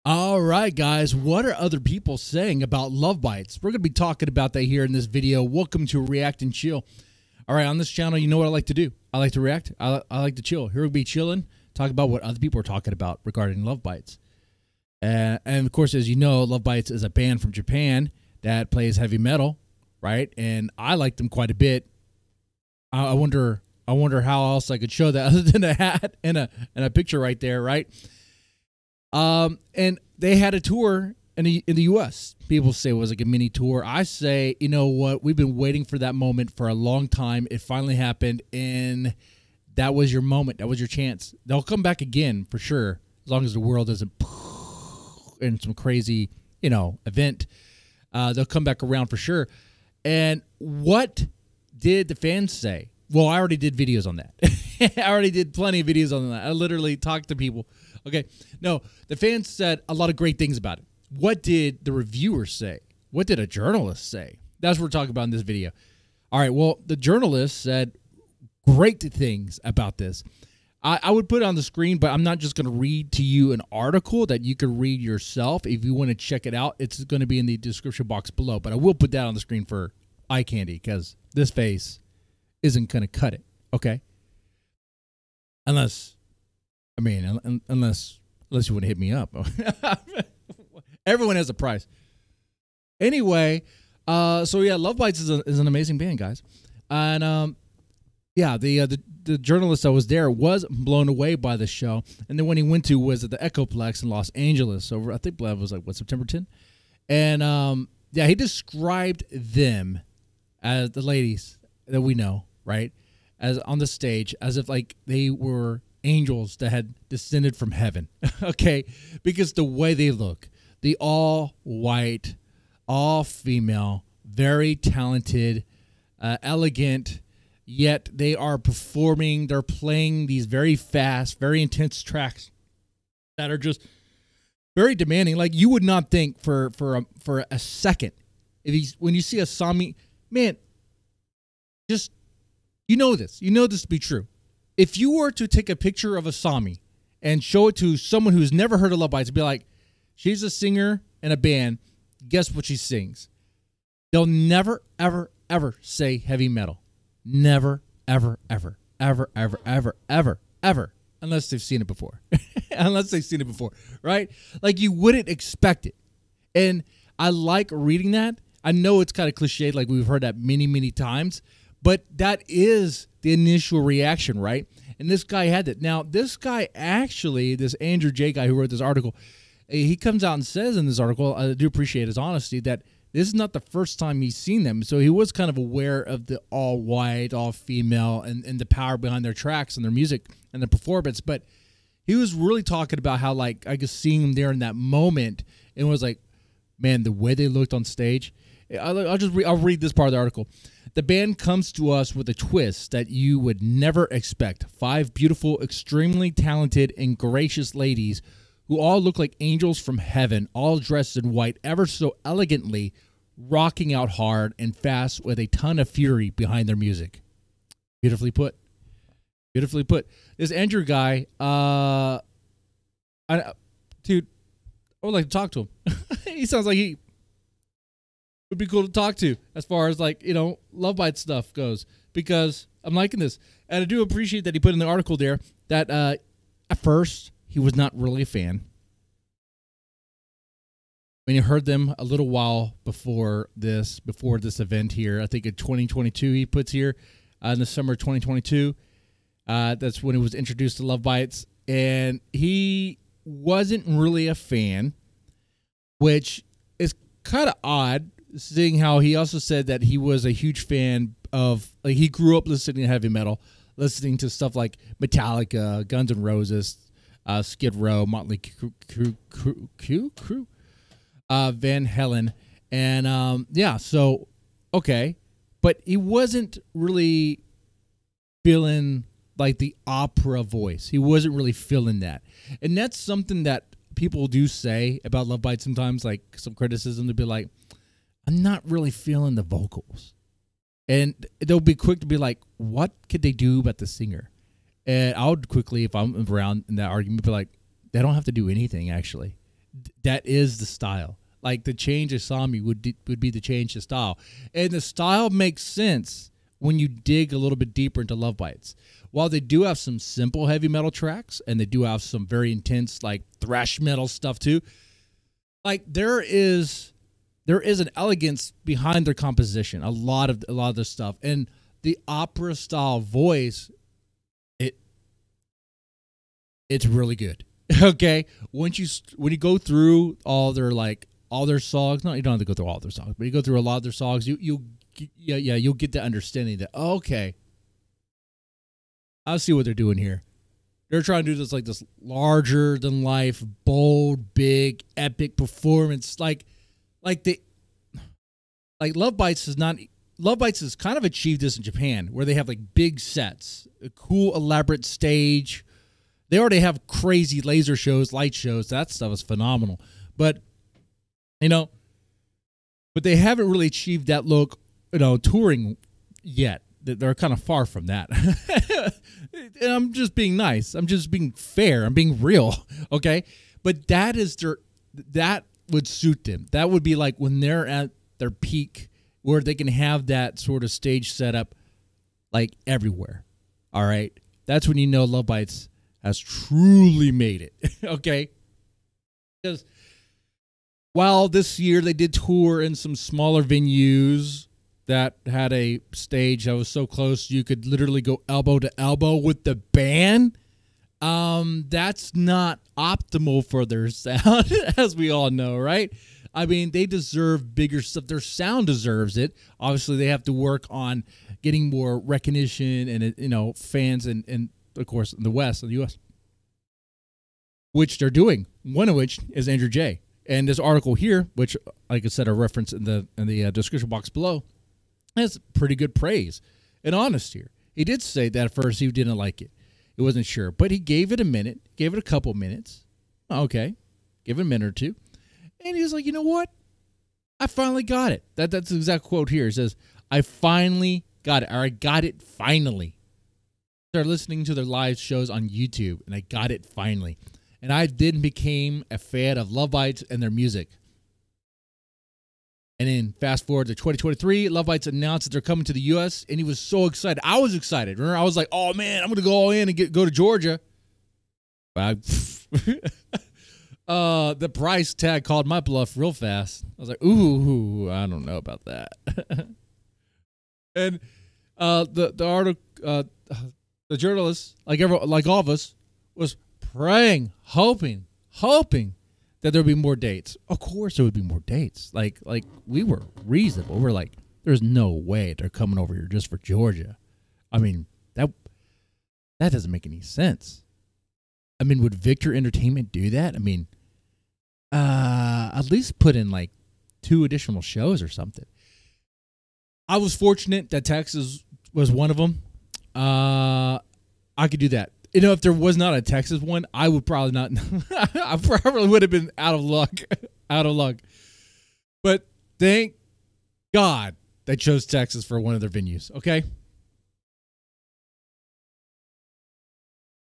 All right, guys, what are other people saying about love bites? We're going to be talking about that here in this video. Welcome to React and Chill. All right, on this channel, you know what I like to do. I like to react. I like to chill. Here we'll be chilling, talk about what other people are talking about regarding love bites. And of course, as you know, Love Bites is a band from Japan that plays heavy metal, right? And I like them quite a bit. I wonder how else I could show that other than a hat and a picture right there, right? And they had a tour in the U.S. People say it was like a mini tour. I say, you know what? We've been waiting for that moment for a long time. It finally happened, and that was your moment. That was your chance. They'll come back again for sure, as long as the world isn't in some crazy, event. They'll come back around for sure. And what did the fans say? Well, I already did videos on that. I already did plenty of videos on that. I literally talked to people. Okay. No, the fans said a lot of great things about it. What did the reviewers say? What did a journalist say? That's what we're talking about in this video. All right. Well, the journalist said great things about this. I would put it on the screen, but I'm not just going to read to you an article that you can read yourself. If you want to check it out, it's going to be in the description box below. But I will put that on the screen for eye candy because this face isn't going to cut it. Okay. Unless you want to hit me up. Everyone has a price. Anyway, so yeah, Love Bites is an amazing band, guys. And yeah, the journalist that was there was blown away by the show. And then when he went to was at the Echoplex in Los Angeles. So I think it was like September 10th. And yeah, he described them as the ladies that we know, right? As on the stage, as if like they were angels that had descended from heaven. Okay, because the way they look, the all white, all female, very talented, elegant, yet they are performing, they're playing these very fast, very intense tracks that are just very demanding. Like you would not think for a second, when you see a Sami, man, just you know this to be true. If you were to take a picture of a Sami and show it to someone who's never heard of Love Bites, be like, she's a singer in a band, guess what she sings? They'll never, ever, ever say heavy metal. Never, ever, ever, ever, ever, ever, ever, ever, unless they've seen it before. Unless they've seen it before, right? Like you wouldn't expect it. And I like reading that. I know it's kind of cliched, like we've heard that many, many times, but that is the initial reaction, right? And this guy had that. Now, this guy actually, this Andrew J. guy who wrote this article, he comes out and says in this article, I do appreciate his honesty, that this is not the first time he's seen them. So he was kind of aware of the all white, all female, and the power behind their tracks and their music and their performance. But he was really talking about how, like, I guess seeing them there in that moment, and was like, man, the way they looked on stage. I'll read this part of the article. The band comes to us with a twist that you would never expect. 5 beautiful, extremely talented, and gracious ladies who all look like angels from heaven, all dressed in white, ever so elegantly, rocking out hard and fast with a ton of fury behind their music. Beautifully put. Beautifully put. This Andrew guy, dude, I would like to talk to him. He sounds like he would be cool to talk to as far as like, Love Bite stuff goes, because I'm liking this. And I do appreciate that he put in the article there that at first he was not really a fan. When you heard them a little while before this event here, I think in 2022 he puts here, in the summer of 2022, that's when it was introduced to Love Bites, and he wasn't really a fan, which is kind of odd, seeing how he also said that he was a huge fan of, like, he grew up listening to heavy metal, listening to stuff like Metallica, Guns N' Roses, Skid Row, Motley Crue, Van Halen, and yeah, so okay, but he wasn't really feeling like the opera voice. He wasn't really feeling that, and that's something that people do say about Love Bites sometimes, like some criticism to be like, I'm not really feeling the vocals. And they'll be quick to be like, what could they do about the singer? And I would quickly, if I'm around in that argument, be like, they don't have to do anything, actually. that is the style. Like the change of Sami would be the change of style, and the style makes sense when you dig a little bit deeper into Love Bites. While they do have some simple heavy metal tracks, and they do have some very intense like thrash metal stuff too, like there is an elegance behind their composition. A lot of the stuff, and the opera style voice, it's really good. Okay, when you go through all their songs, no, you don't have to go through all their songs, but you go through a lot of their songs, you'll get the understanding that, okay, I see what they're doing here. They're trying to do this larger than life, bold, big, epic performance. Like Love Bites has kind of achieved this in Japan, where they have like big sets, a cool, elaborate stage. They already have crazy laser shows, light shows. That stuff is phenomenal. But they haven't really achieved that look, touring yet. They're kind of far from that. And I'm just being nice. I'm just being fair. I'm being real. Okay. But that would suit them. That would be like when they're at their peak, where they can have that sort of stage setup like everywhere. All right. That's when Love Bites has truly made it. Okay. Because while this year they did tour in some smaller venues that had a stage that was so close you could literally go elbow to elbow with the band, that's not optimal for their sound, as we all know, right? I mean, they deserve bigger stuff. Their sound deserves it. Obviously, they have to work on getting more recognition and fans and of course in the West, in the U.S., which they're doing. One of which is Andrew J. And this article here, which, like I said, a reference in the description box below, has pretty good praise and honest here. He did say that at first he didn't like it. He wasn't sure, but he gave it a minute, gave it a couple minutes. Okay, give it a minute or two. And he was like, you know what? I finally got it. That's the exact quote here. He says, I finally got it, or I got it finally. Started listening to their live shows on YouTube, and I got it finally. And I then became a fan of Love Bites and their music. And then fast forward to 2023, Love Bites announced that they're coming to the U.S., and he was so excited. I was excited. Remember, I was like, oh, man, I'm going to go all in and go to Georgia. The price tag called my bluff real fast. I was like, ooh, I don't know about that. And the article, the journalist, like all of us, was praying, hoping that there would be more dates. Of course there would be more dates. Like we were reasonable. We're like, there's no way they're coming over here just for Georgia. I mean, that doesn't make any sense. I mean, would Victor Entertainment do that? I mean, at least put in like 2 additional shows or something. I was fortunate that Texas was one of them. I could do that. If there was not a Texas one, I would probably not. I probably would have been out of luck. But thank God they chose Texas for one of their venues. Okay.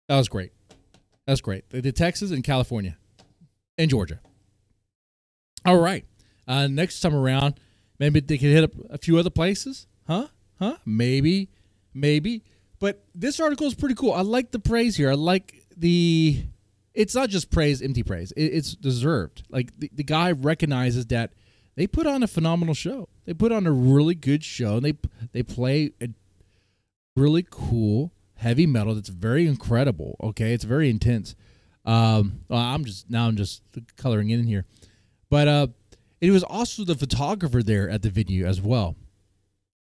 That was great. That's great. They did Texas and California and Georgia. All right. Next time around, maybe they could hit up a few other places. Huh? Maybe. But this article is pretty cool. I like the praise here. I like it's not just praise, empty praise. It's deserved. Like the guy recognizes that they put on a phenomenal show. They put on a really good show. And they play a really cool heavy metal that's very incredible. Okay, it's very intense. I'm just coloring in here, but it was also the photographer there at the venue as well.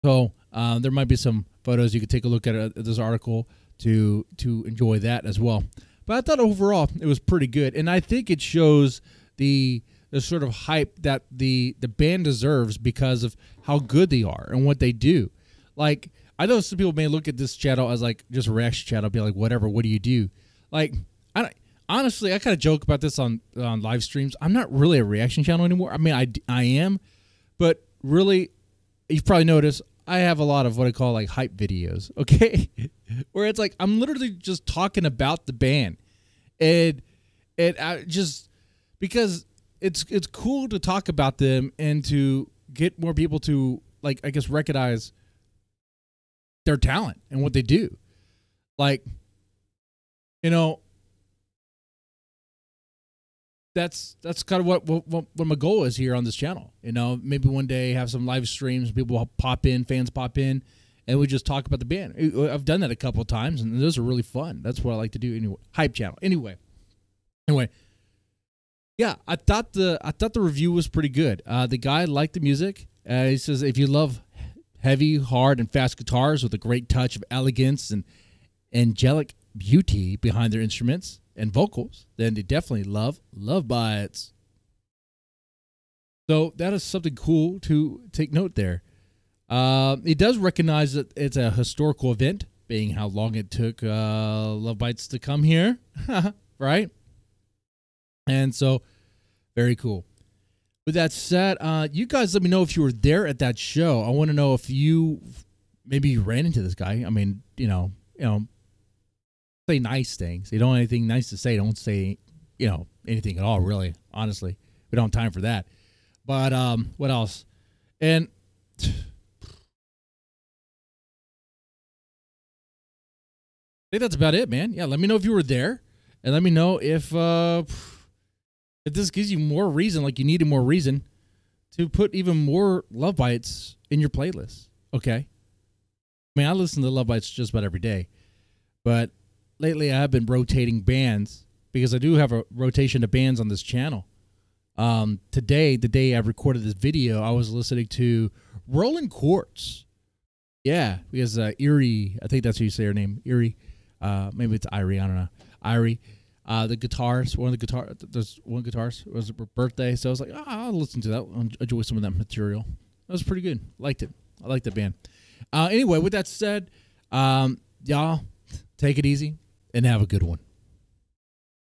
So there might be some photos you could take a look at this article to enjoy that as well. But I thought overall it was pretty good, and I think it shows the sort of hype that the band deserves because of how good they are and what they do. Like, I know some people may look at this channel as like just a reaction channel, be like, whatever, what do you do? Like, honestly, I kind of joke about this on live streams. I'm not really a reaction channel anymore. I mean, I am, but really, you've probably noticed I have a lot of what I call like hype videos, okay? Where it's like I'm literally just talking about the band. And I just because it's cool to talk about them and to get more people to, like, I guess, recognize their talent and what they do. Like, you know, that's kind of what my goal is here on this channel. You know, maybe one day have some live streams, people pop in, fans pop in, and we just talk about the band. I've done that a couple of times, and those are really fun. That's what I like to do anyway. Hype channel. Anyway, yeah, I thought the review was pretty good. The guy liked the music. He says if you love heavy, hard, and fast guitars with a great touch of elegance and angelic beauty behind their instruments and vocals, then they definitely love Bites. So that is something cool to take note there. It does recognize that it's a historical event, being how long it took Love Bites to come here, right? And so, very cool. With that said, you guys let me know if you were there at that show. I want to know if you maybe ran into this guy. I mean, you know, say nice things. You don't have anything nice to say. Don't say, anything at all, really. Honestly, we don't have time for that. But what else? And I think that's about it, man. Yeah, let me know if you were there, and let me know if this gives you more reason, like you needed more reason, to put even more Love Bites in your playlist. Okay. I mean, I listen to Love Bites just about every day, but lately I have been rotating bands because I do have a rotation of bands on this channel. Today, the day I recorded this video, I was listening to Roland Quartz. Yeah, because Erie, I think that's how you say her name, Erie. Maybe it's Irie, I don't know. Irie. The guitars, there's one guitarist, it was her birthday, so I was like, I'll listen to that, I'll enjoy some of that material. That was pretty good. Liked it. I liked the band. Anyway, with that said, y'all, take it easy and have a good one.